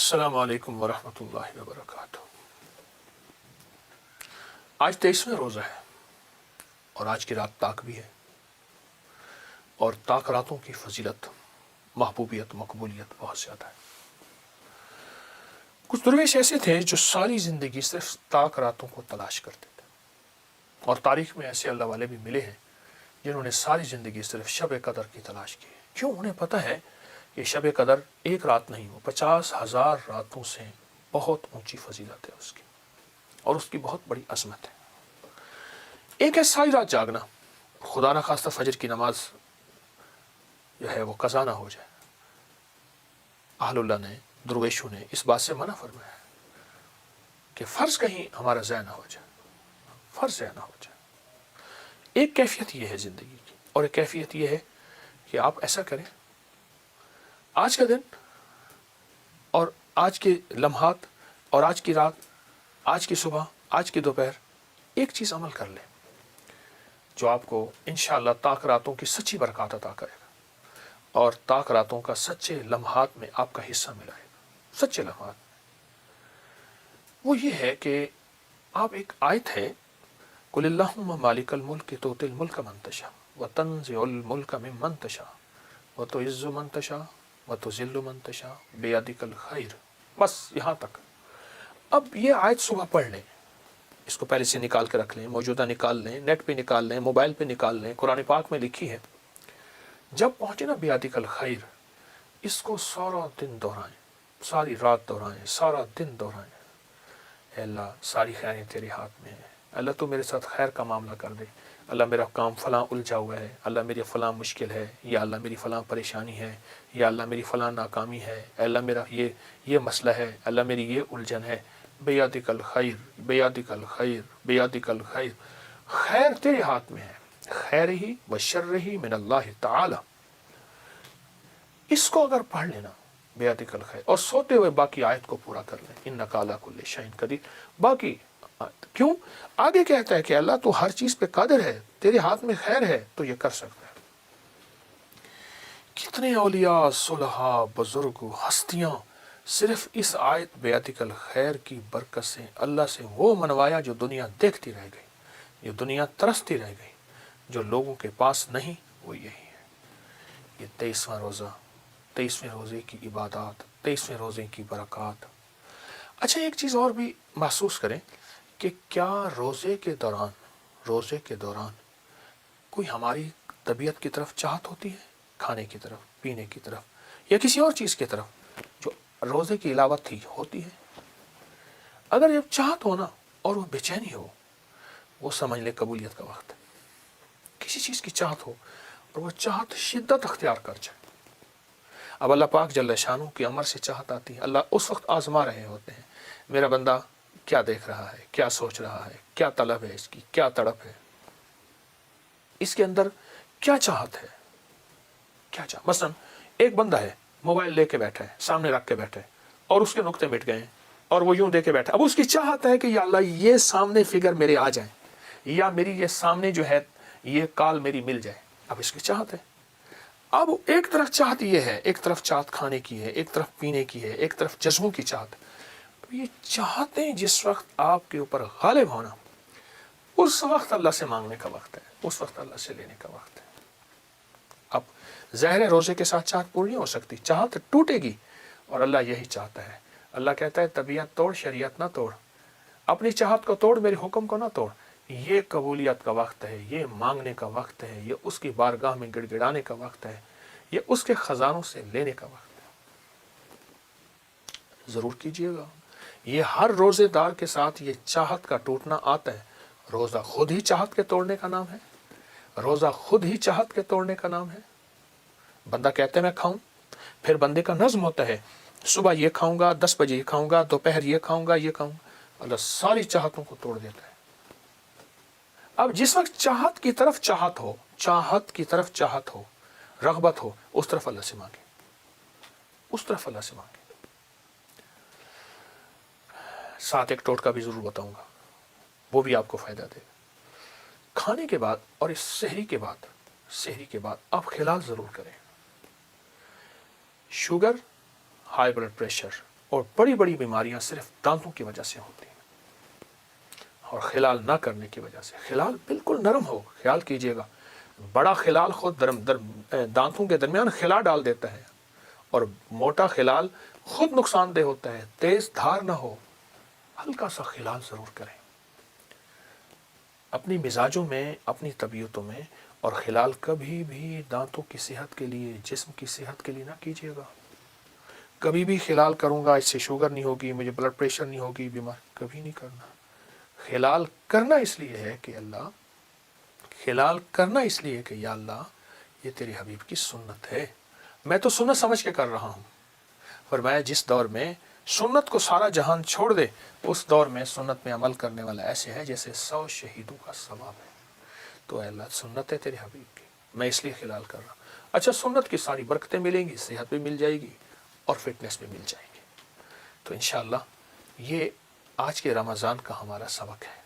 السلام علیکم ورحمۃ اللہ وبرکاتہ۔ آج 23واں روزہ ہے اور آج کی رات طاق بھی ہے، اور طاق راتوں کی فضیلت، محبوبیت، مقبولیت بہت زیادہ ہے۔ کچھ درویش ایسے تھے جو ساری زندگی صرف طاق راتوں کو تلاش کرتے تھے، اور تاریخ میں ایسے اللہ والے بھی ملے ہیں جنہوں نے ساری زندگی صرف شب قدر کی تلاش کی۔ کیوں؟ انہیں پتہ ہے کہ شب قدر ایک رات نہیں، وہ 50,000 راتوں سے بہت اونچی فضیلت ہے اس کی، اور اس کی بہت بڑی عظمت ہے۔ ایک ہے ساری رات جاگنا، خدا نہ خواستہ فجر کی نماز جو ہے وہ قضا نہ ہو جائے۔ اہل اللہ نے، درویشوں نے اس بات سے منع فرمایا کہ فرض کہیں ہمارا ضائع نہ ہو جائے، فرض ضائع نہ ہو جائے۔ ایک کیفیت یہ ہے زندگی کی، اور ایک کیفیت یہ ہے کہ آپ ایسا کریں، آج کا دن اور آج کے لمحات اور آج کی رات، آج کی صبح، آج کی دوپہر ایک چیز عمل کر لیں جو آپ کو انشاءاللہ طاق راتوں کی سچی برکات عطا کرے گا، اور طاق راتوں کا سچے لمحات میں آپ کا حصہ ملائے گا۔ سچے لمحات وہ یہ ہے کہ آپ، ایک آیت ہے، قل اللہم مالک الملک تؤتی الملک من تشاء وتنزع الملک ممن تشاء وتعز من تشاء وتذل من تشاء بیدک الخیر، بس یہاں تک۔ اب یہ آیت صبح پڑھ لیں، اس کو پہلے سے نکال کے رکھ لیں، موجودہ نکال لیں، نیٹ پہ نکال لیں، موبائل پہ نکال لیں، قرآن پاک میں لکھی ہے۔ جب پہنچے نا بیدک الخیر، اس کو سارا دن دہرائیں، ساری رات دہرائیں، سارا دن دہرائیں۔ اے اللہ، ساری خیریں تیرے ہاتھ میں ہیں، اللہ تو میرے ساتھ خیر کا معاملہ کر دے، اللہ میرا کام فلاں الجھا ہوا ہے، اللہ میری فلاں مشکل ہے، یا اللہ میری فلاں پریشانی ہے، یا اللہ میری فلاں ناکامی ہے، اے اللہ میرا یہ مسئلہ ہے، اللہ میری یہ الجھن ہے، بیدک الخیر، بیدک الخیر، بیدک الخیر۔ خیر تیرے ہاتھ میں ہے، خیر ہی و شر ہی من اللہ تعالی۔ اس کو اگر پڑھ لینا، بیدک الخیر، اور سوتے ہوئے باقی آیت کو پورا کر لیں، انک علی کل شیء قدیر۔ باقی کیوں؟ آگے کہتا ہے کہ اللہ تو ہر چیز پہ قادر ہے، تیرے ہاتھ میں خیر ہے تو یہ کر سکتا ہے۔ کتنے اولیاء، صلحاء، بزرگ، ہستیاں صرف اس آیت بیدک الخیر کی برکت سے اللہ سے وہ منوایا جو دنیا دیکھتی رہ گئی، جو دنیا ترستی رہ گئی، جو لوگوں کے پاس نہیں، وہ یہی ہے۔ یہ 23واں روزہ، 23ویں روزے کی عبادات، 23ویں روزے کی برکات۔ اچھا، ایک چیز اور بھی محسوس کریں کہ کیا روزے کے دوران کوئی ہماری طبیعت کی طرف چاہت ہوتی ہے، کھانے کی طرف، پینے کی طرف، یا کسی اور چیز کی طرف جو روزے کی علاوت تھی ہوتی ہے؟ اگر یہ چاہت ہو نا، اور وہ بے چینی ہو، وہ سمجھ لے قبولیت کا وقت ہے۔ کسی چیز کی چاہت ہو اور وہ چاہت شدت اختیار کر جائے۔ اب اللہ پاک جل شانہ کی امر سے چاہت آتی ہے، اللہ اس وقت آزما رہے ہوتے ہیں، میرا بندہ کیا دیکھ رہا ہے، کیا سوچ رہا ہے، کیا طلب ہے اس کی، کیا تڑپ ہے، اس کے اندر کیا چاہت ہے، کیا چاہت۔ مثلا ایک بندہ ہے، موبائل لے کے بیٹھا ہے، سامنے رکھ کے بیٹھا ہے، اور اس کے نقطے مٹ گئے ہیں، اور وہ یوں دے کے بیٹھا، اب اس کی چاہت ہے کہ یا اللہ یہ سامنے فگر میرے آ جائیں، یا میری یہ سامنے جو ہے یہ کال میری مل جائے۔ اب اس کی چاہت ہے۔ اب ایک طرف چاہت یہ ہے، ایک طرف چاہت کھانے کی ہے، ایک طرف پینے کی ہے، ایک طرف جذبوں کی چاہت۔ یہ چاہتیں جس وقت آپ کے اوپر غالب ہونا، اس وقت اللہ سے مانگنے کا وقت ہے، اس وقت اللہ سے لینے کا وقت ہے۔ اب ظاہر روزے کے ساتھ چاہت پوری نہیں ہو سکتی، چاہت ٹوٹے گی، اور اللہ یہی چاہتا ہے۔ اللہ کہتا ہے طبیعت توڑ، شریعت نہ توڑ، اپنی چاہت کو توڑ، میرے حکم کو نہ توڑ۔ یہ قبولیت کا وقت ہے، یہ مانگنے کا وقت ہے، یہ اس کی بارگاہ میں گڑ گڑانے کا وقت ہے، یہ اس کے خزانوں سے لینے کا وقت ہے۔ ضرور کیجئے گا۔ یہ ہر روزے دار کے ساتھ یہ چاہت کا ٹوٹنا آتا ہے۔ روزہ خود ہی چاہت کے توڑنے کا نام ہے، روزہ خود ہی چاہت کے توڑنے کا نام ہے۔ بندہ کہتا ہے میں کھاؤں، پھر بندے کا نظم ہوتا ہے، صبح یہ کھاؤں گا، 10 بجے یہ کھاؤں گا، دوپہر یہ کھاؤں گا، یہ کھاؤں گا۔ اللہ ساری چاہتوں کو توڑ دیتا ہے۔ اب جس وقت چاہت کی طرف چاہت ہو، چاہت کی طرف چاہت ہو، رغبت ہو، اس طرف اللہ سے مانگے، اس طرف اللہ سے مانگے۔ ساتھ ایک ٹوٹکا بھی ضرور بتاؤں گا، وہ بھی آپ کو فائدہ دے گا۔ کھانے کے بعد اور اس سحری کے بعد آپ خلال ضرور کریں۔ شوگر، ہائی بلڈ پریشر، اور بڑی بڑی بیماریاں صرف دانتوں کی وجہ سے ہوتی ہیں، اور خلال نہ کرنے کی وجہ سے۔ خلال بالکل نرم ہو، خیال کیجئے گا، بڑا خلال خود دانتوں کے درمیان خلا ڈال دیتا ہے، اور موٹا خلال خود نقصان دہ ہوتا ہے۔ تیز دھار نہ ہو، ہلکا سا خلال ضرور کریں اپنی مزاجوں میں، اپنی طبیعتوں میں۔ اور خلال کبھی بھی دانتوں کی صحت کے لیے، جسم کی صحت کے لیے نہ کیجیے گا۔ کبھی بھی خلال کروں گا اس سے شوگر نہیں ہوگی، مجھے بلڈ پریشر نہیں ہوگی، بیمار، کبھی نہیں کرنا۔ خلال کرنا اس لیے ہے کہ خلال کرنا اس لیے کہ یا اللہ یہ تیرے حبیب کی سنت ہے، میں تو سنت سمجھ کے کر رہا ہوں۔ فرمایا جس دور میں سنت کو سارا جہان چھوڑ دے، اس دور میں سنت میں عمل کرنے والا ایسے ہے جیسے 100 شہیدوں کا ثواب ہے۔ تو اے اللہ سنت ہے تیرے حبیب کی، میں اس لیے خلال کر رہا ہوں۔ اچھا، سنت کی ساری برکتیں ملیں گی، صحت بھی مل جائے گی اور فٹنس بھی مل جائے گی۔ تو انشاءاللہ یہ آج کے رمضان کا ہمارا سبق ہے۔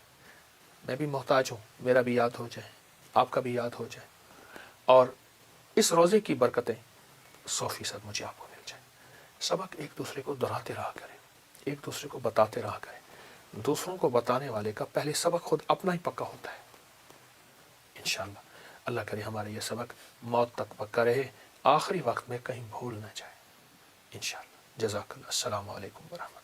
میں بھی محتاج ہوں، میرا بھی یاد ہو جائے، آپ کا بھی یاد ہو جائے، اور اس روزے کی برکتیں 100% مجھے آپ کو مل جائیں۔ سبق ایک دوسرے کو دہراتے رہا کریں، ایک دوسرے کو بتاتے رہا کریں۔ دوسروں کو بتانے والے کا پہلے سبق خود اپنا ہی پکا ہوتا ہے۔ انشاءاللہ اللہ کرے ہمارا یہ سبق موت تک پکا رہے، آخری وقت میں کہیں بھول نہ جائے انشاءاللہ۔ جزاک اللہ، السلام علیکم ورحمۃ اللہ۔